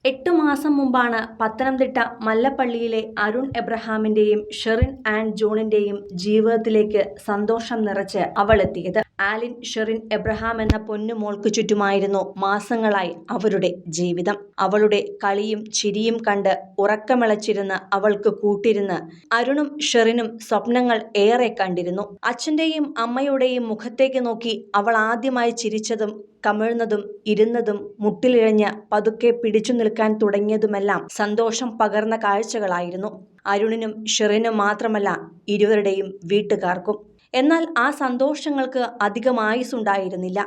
8 മാസം മുമ്പാണ് പത്തനംതിട്ട മല്ലപ്പള്ളിയിലെ അരുൺ എബ്രഹാമിന്റെയും ഷെറിൻ ആൻഡ് ജോണിന്റെയും ജീവിതത്തിലേക്ക് സന്തോഷം നിറച്ച് അവളെത്തിയത്. ആലിൻ ഷെറിൻ എബ്രഹാം എന്ന പൊന്നുമോൾക്ക് ചുറ്റുമായിരുന്നു മാസങ്ങളായി അവരുടെ ജീവിതം. അവളുടെ കളിയും ചിരിയും കണ്ട് ഉറക്കമിളച്ചിരുന്ന് അവൾക്ക് കൂട്ടിരുന്ന് അരുണും ഷെറിനും സ്വപ്നങ്ങൾ ഏറെ കണ്ടിരുന്നു. അച്ഛന്റെയും അമ്മയുടെയും മുഖത്തേക്ക് നോക്കി അവൾ ആദ്യമായി ചിരിച്ചതും കമിഴ്ന്നതും ഇരുന്നതും മുട്ടിലിഴഞ്ഞ് പതുക്കെ പിടിച്ചു നിൽക്കാൻ തുടങ്ങിയതുമെല്ലാം സന്തോഷം പകർന്ന കാഴ്ചകളായിരുന്നു. അരുണിനും ഷെറിനും മാത്രമല്ല, ഇരുവരുടെയും വീട്ടുകാർക്കും. എന്നാൽ ആ സന്തോഷങ്ങൾക്ക് അധികം ആയുസ്സുണ്ടായിരുന്നില്ല.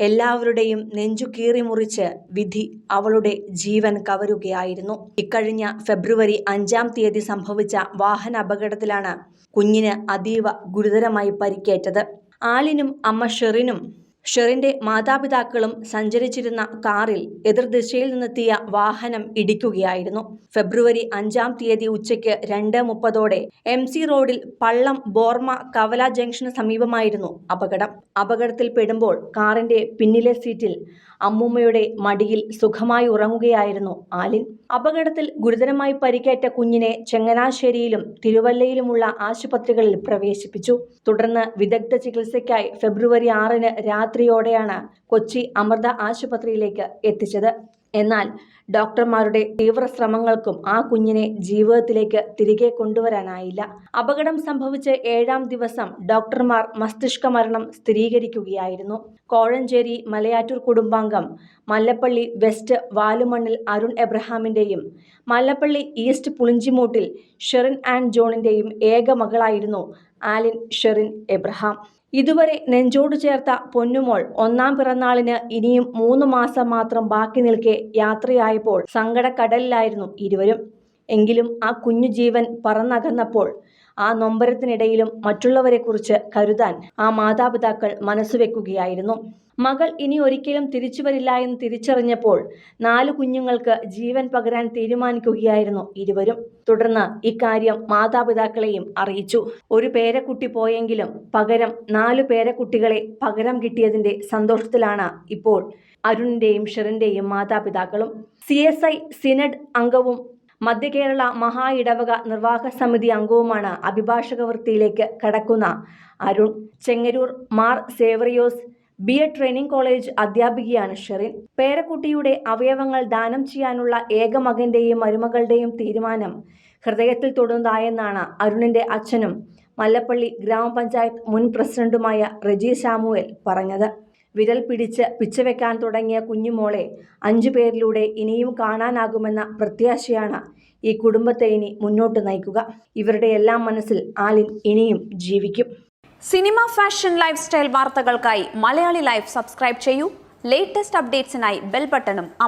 എല്ലാവരുടെയും നെഞ്ചു കീറി മുറിച്ച് വിധി അവളുടെ ജീവൻ കവരുകയായിരുന്നു. ഇക്കഴിഞ്ഞ ഫെബ്രുവരി 5-ാം തീയതി സംഭവിച്ച വാഹന അപകടത്തിലാണ് കുഞ്ഞിന് അതീവ ഗുരുതരമായി പരിക്കേറ്റത്. ആലിനും അമ്മ ഷെറിന്റെ മാതാപിതാക്കളും സഞ്ചരിച്ചിരുന്ന കാറിൽ എതിർദിശയിൽ നിന്നെത്തിയ വാഹനം ഇടിക്കുകയായിരുന്നു. ഫെബ്രുവരി 5-ാം തീയതി ഉച്ചയ്ക്ക് 2:30 MC റോഡിൽ പള്ളം ബോർമ കവല ജംഗ്ഷന് സമീപമായിരുന്നു അപകടം. അപകടത്തിൽ പെടുമ്പോൾ കാറിന്റെ പിന്നിലെ സീറ്റിൽ അമ്മൂമ്മയുടെ മടിയിൽ സുഖമായി ഉറങ്ങുകയായിരുന്നു ആലിൻ. അപകടത്തിൽ ഗുരുതരമായി പരിക്കേറ്റ കുഞ്ഞിനെ ചങ്ങനാശ്ശേരിയിലും തിരുവല്ലയിലുമുള്ള ആശുപത്രികളിൽ പ്രവേശിപ്പിച്ചു. തുടർന്ന് വിദഗ്ധ ചികിത്സയ്ക്കായി ഫെബ്രുവരി 6-ന് രാത്രിയോടെയാണ് കൊച്ചി അമൃത ആശുപത്രിയിലേക്ക് എത്തിച്ചത്. എന്നാൽ ഡോക്ടർമാരുടെ തീവ്ര ശ്രമങ്ങൾക്കും ആ കുഞ്ഞിനെ ജീവിതത്തിലേക്ക് തിരികെ കൊണ്ടുവരാനായില്ല. അപകടം സംഭവിച്ച് 7-ാം ദിവസം ഡോക്ടർമാർ മസ്തിഷ്ക മരണം സ്ഥിരീകരിക്കുകയായിരുന്നു. കോഴഞ്ചേരി മലയാറ്റൂർ കുടുംബാംഗം മല്ലപ്പള്ളി വെസ്റ്റ് വാലുമണ്ണിൽ അരുൺ എബ്രഹാമിന്റെയും മല്ലപ്പള്ളി ഈസ്റ്റ് പുളിഞ്ചിമൂട്ടിൽ ഷെറിൻ ആൻഡ് ജോണിന്റെയും ഏക മകളായിരുന്നു ആലിൻ ഷെറിൻ എബ്രഹാം. ഇതുവരെ നെഞ്ചോട് ചേർത്ത പൊന്നുമോൾ 1-ാം പിറന്നാളിന് ഇനിയും 3 മാസം മാത്രം ബാക്കി നിൽക്കെ യാത്രയായപ്പോൾ സങ്കടക്കടലിലായിരുന്നു ഇരുവരും. എങ്കിലും ആ കുഞ്ഞു ജീവൻ പറന്നകന്നപ്പോൾ ആ നൊമ്പരത്തിനിടയിലും മറ്റുള്ളവരെക്കുറിച്ച് കരുതാൻ ആ മാതാപിതാക്കൾ മനസ്സുവെക്കുകയായിരുന്നു. മകൾ ഇനി ഒരിക്കലും തിരിച്ചു വരില്ല എന്ന് തിരിച്ചറിഞ്ഞപ്പോൾ 4 കുഞ്ഞുങ്ങൾക്ക് ജീവൻ പകരാൻ തീരുമാനിക്കുകയായിരുന്നു ഇരുവരും. തുടർന്ന് ഇക്കാര്യം മാതാപിതാക്കളെയും അറിയിച്ചു. ഒരു പേരക്കുട്ടി പോയെങ്കിലും പകരം 4 പേരക്കുട്ടികളെ പകരം കിട്ടിയതിന്റെ സന്തോഷത്തിലാണ് ഇപ്പോൾ അരുണിന്റെയും ഷെറിന്റെയും മാതാപിതാക്കളും. CSI സിനഡ് അംഗവും മധ്യകേരള മഹാ ഇടവക നിർവാഹക സമിതി അംഗവുമാണ്. അഭിഭാഷക വൃത്തിയിലേക്ക് കടക്കുന്ന Arun Chengaroor Mar Severios B.Ed training college അധ്യാപികയാണ് ഷെറിൻ. പേരക്കുട്ടിയുടെ അവയവങ്ങൾ ദാനം ചെയ്യാനുള്ള ഏക മകന്റെയും മരുമകളുടെയും തീരുമാനം ഹൃദയത്തിൽ തൊടുന്നതായെന്നാണ് അരുണിന്റെ അച്ഛനും മല്ലപ്പള്ളി ഗ്രാമപഞ്ചായത്ത് മുൻ പ്രസിഡന്റുമായ റെജി സാമുവേൽ പറഞ്ഞത്. വിരൽ പിടിച്ച് പിച്ചവെക്കാൻ തുടങ്ങിയ കുഞ്ഞുമോളെ 5 പേരിലൂടെ ഇനിയും കാണാനാകുമെന്ന പ്രത്യാശയാണ് ഈ കുടുംബത്തെ ഇനി മുന്നോട്ട് നയിക്കുക. ഇവരുടെ എല്ലാം മനസ്സിൽ ആലിൻ ഇനിയും ജീവിക്കും. സിനിമ, ഫാഷൻ, ലൈഫ് സ്റ്റൈൽ വാർത്തകൾക്കായി മലയാളി ലൈഫ് സബ്സ്ക്രൈബ് ചെയ്യൂ. ലേറ്റസ്റ്റ് അപ്ഡേറ്റ്സിനായി ബെൽ ബട്ടണും അമർത്തുക.